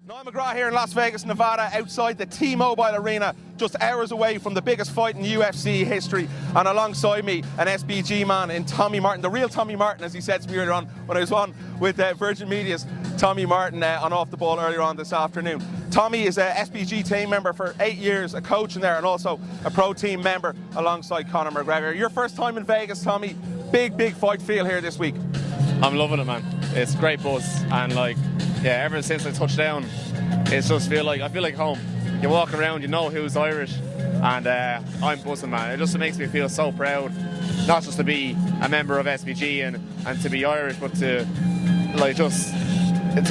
Niall McGrath here in Las Vegas, Nevada, outside the T-Mobile Arena, just hours away from the biggest fight in UFC history. And alongside me, an SBG man in Tommy Martin, the real Tommy Martin, as he said to me earlier on when I was on with Virgin Media's Tommy Martin on Off the Ball earlier on this afternoon. Tommy is a SBG team member for 8 years, a coach in there, and also a pro team member alongside Conor McGregor. Your first time in Vegas, Tommy. Big fight feel here this week. I'm loving it, man. It's great buzz, and ever since I touched down, it's just I feel like home. You walk around, you know who's Irish, and I'm buzzing, man. It just makes me feel so proud, not just to be a member of SBG and to be Irish, but to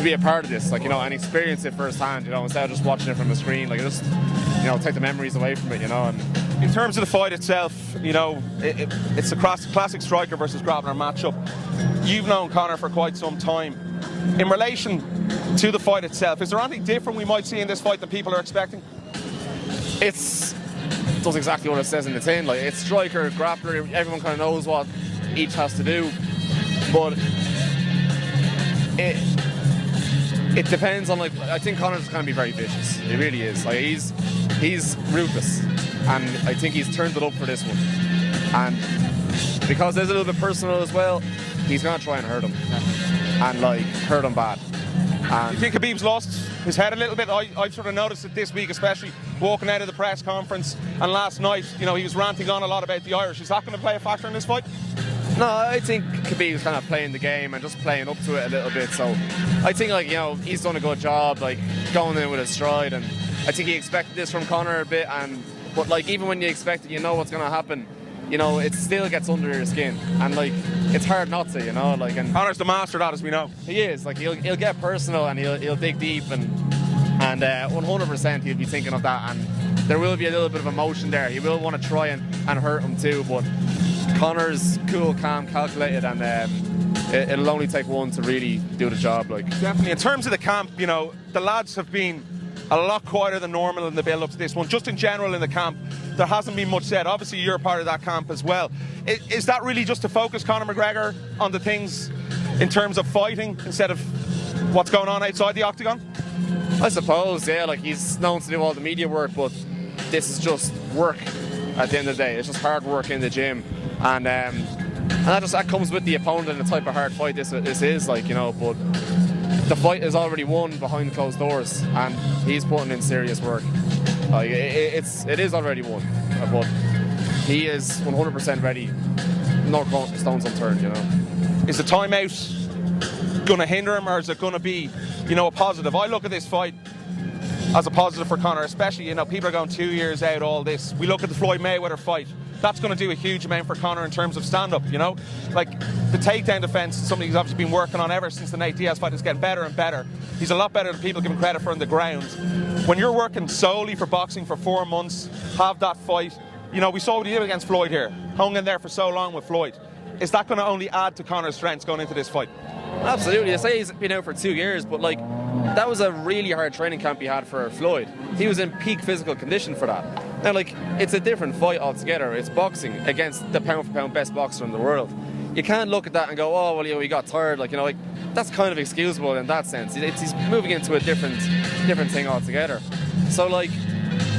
be a part of this, and experience it firsthand, instead of just watching it from the screen, take the memories away from it, And in terms of the fight itself, it's a classic striker versus grappler matchup. You've known Conor for quite some time. In relation to the fight itself, is there anything different we might see in this fight that people are expecting? It does exactly what it says in the tin. It's striker, grappler, everyone kind of knows what each has to do, but it depends on, I think Conor's going to be very vicious. He really is. He's ruthless, and I think he's turned it up for this one. And because there's a little bit personal as well, he's going to try and hurt him, and hurt him bad. And do you think Khabib's lost his head a little bit? I've sort of noticed it this week, especially walking out of the press conference, and last night, he was ranting on a lot about the Irish. Is that going to play a factor in this fight? No, I think Khabib's kind of playing the game and just playing up to it a little bit. So I think he's done a good job, going in with his stride, and I think he expected this from Conor a bit. But even when you expect it, you know what's going to happen. It still gets under your skin, and it's hard not to, And Conor's the master of that, as we know. He is. He'll get personal, and he'll dig deep, and 100% he'll be thinking of that, and there will be a little bit of emotion there. He will want to try and hurt him too, but Conor's cool, calm, calculated, and it'll only take one to really do the job. Definitely. In terms of the camp, the lads have been a lot quieter than normal in the build-up to this one. Just in general in the camp, there hasn't been much said. Obviously, you're part of that camp as well. Is that really just to focus Conor McGregor on the things in terms of fighting instead of what's going on outside the octagon? I suppose, yeah. He's known to do all the media work, but this is just work at the end of the day. It's just hard work in the gym. And that comes with the opponent and the type of hard fight this is, but the fight is already won behind closed doors, and he's putting in serious work. It is already won, but he is 100% ready. No stones unturned, Is the timeout going to hinder him, or is it going to be, a positive? I look at this fight as a positive for Conor, especially, people are going 2 years out all this. We look at the Floyd Mayweather fight. That's going to do a huge amount for Conor in terms of stand-up, the takedown defence is something he's obviously been working on ever since the Nate Diaz fight. It's getting better and better. He's a lot better than people give him credit for on the ground. When you're working solely for boxing for 4 months, have that fight, we saw what he did against Floyd here, hung in there for so long with Floyd. Is that going to only add to Conor's strengths going into this fight? Absolutely. I say he's been out for 2 years, but that was a really hard training camp he had for Floyd. He was in peak physical condition for that. Now, it's a different fight altogether. It's boxing against the pound-for-pound best boxer in the world. You can't look at that and go, oh, well, he got tired. That's kind of excusable in that sense. He's moving into a different thing altogether. So,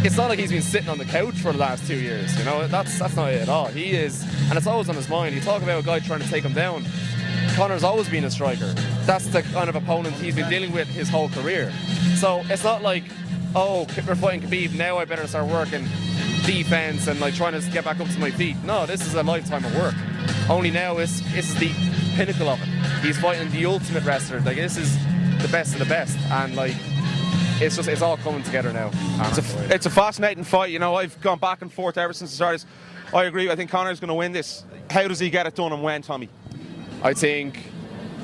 it's not like he's been sitting on the couch for the last 2 years. That's not it at all. He is, and it's always on his mind. You talk about a guy trying to take him down. Conor's always been a striker. That's the kind of opponent he's been dealing with his whole career. So it's not oh, we're fighting Khabib, now I better start working defense and trying to get back up to my feet. No, this is a lifetime of work. Only now this is the pinnacle of it. He's fighting the ultimate wrestler. This is the best of the best, and it's all coming together now. It's a fascinating fight. I've gone back and forth ever since the start. I agree. I think Conor's going to win this. How does he get it done, and when, Tommy? I think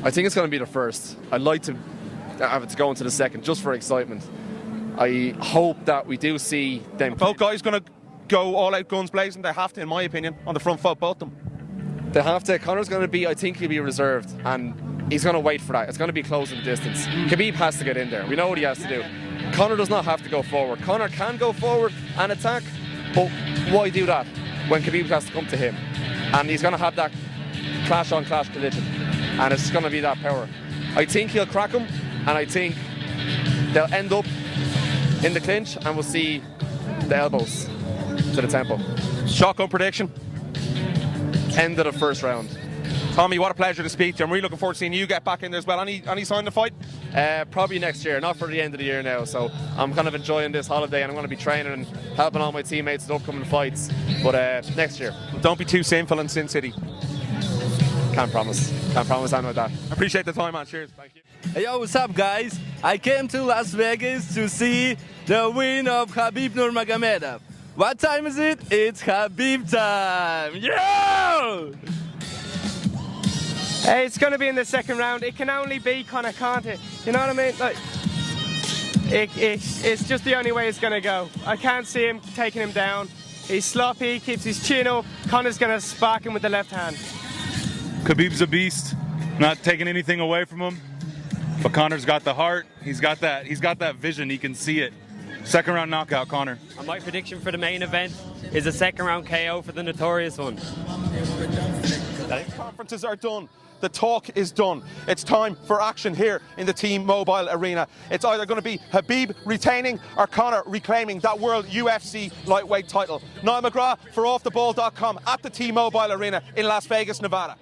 it's going to be the first. I'd like to have it to go into the second, just for excitement. I hope that we do see them. Both guys going to go all out guns blazing. They have to, in my opinion, on the front foot, both of them. They have to. Conor's going to be, I think he'll be reserved, and he's going to wait for that. It's going to be close in the distance. Khabib has to get in there. We know what he has to do. Conor does not have to go forward. Conor can go forward and attack, but why do that when Khabib has to come to him? And he's going to have that clash-on-clash collision, and it's going to be that power. I think he'll crack him, and I think they'll end up in the clinch, and we'll see the elbows to the temple. Shotgun prediction. End of the first round. Tommy, what a pleasure to speak to you. I'm really looking forward to seeing you get back in there as well. Any sign of the fight? Probably next year, not for the end of the year now. So I'm kind of enjoying this holiday, and I'm going to be training and helping all my teammates with upcoming fights. But next year. Don't be too sinful in Sin City. Can't promise anything like that. I appreciate the time, man. Cheers. Thank you. Hey, yo, what's up, guys? I came to Las Vegas to see the win of Khabib Nurmagomedov. What time is it? It's Khabib time! Yo! Hey, it's going to be in the second round. It can only be Conor, can't it? You know what I mean? Like, it's just the only way it's going to go. I can't see him taking him down. He's sloppy, keeps his chin up. Conor's going to spark him with the left hand. Khabib's a beast, not taking anything away from him. But Conor's got the heart. He's got that vision. He can see it. Second round knockout, Conor. And my prediction for the main event is a second round KO for the Notorious one. Conferences are done. The talk is done. It's time for action here in the T-Mobile Arena. It's either going to be Khabib retaining or Conor reclaiming that World UFC lightweight title. Niall McGrath for OffTheBall.com at the T-Mobile Arena in Las Vegas, Nevada.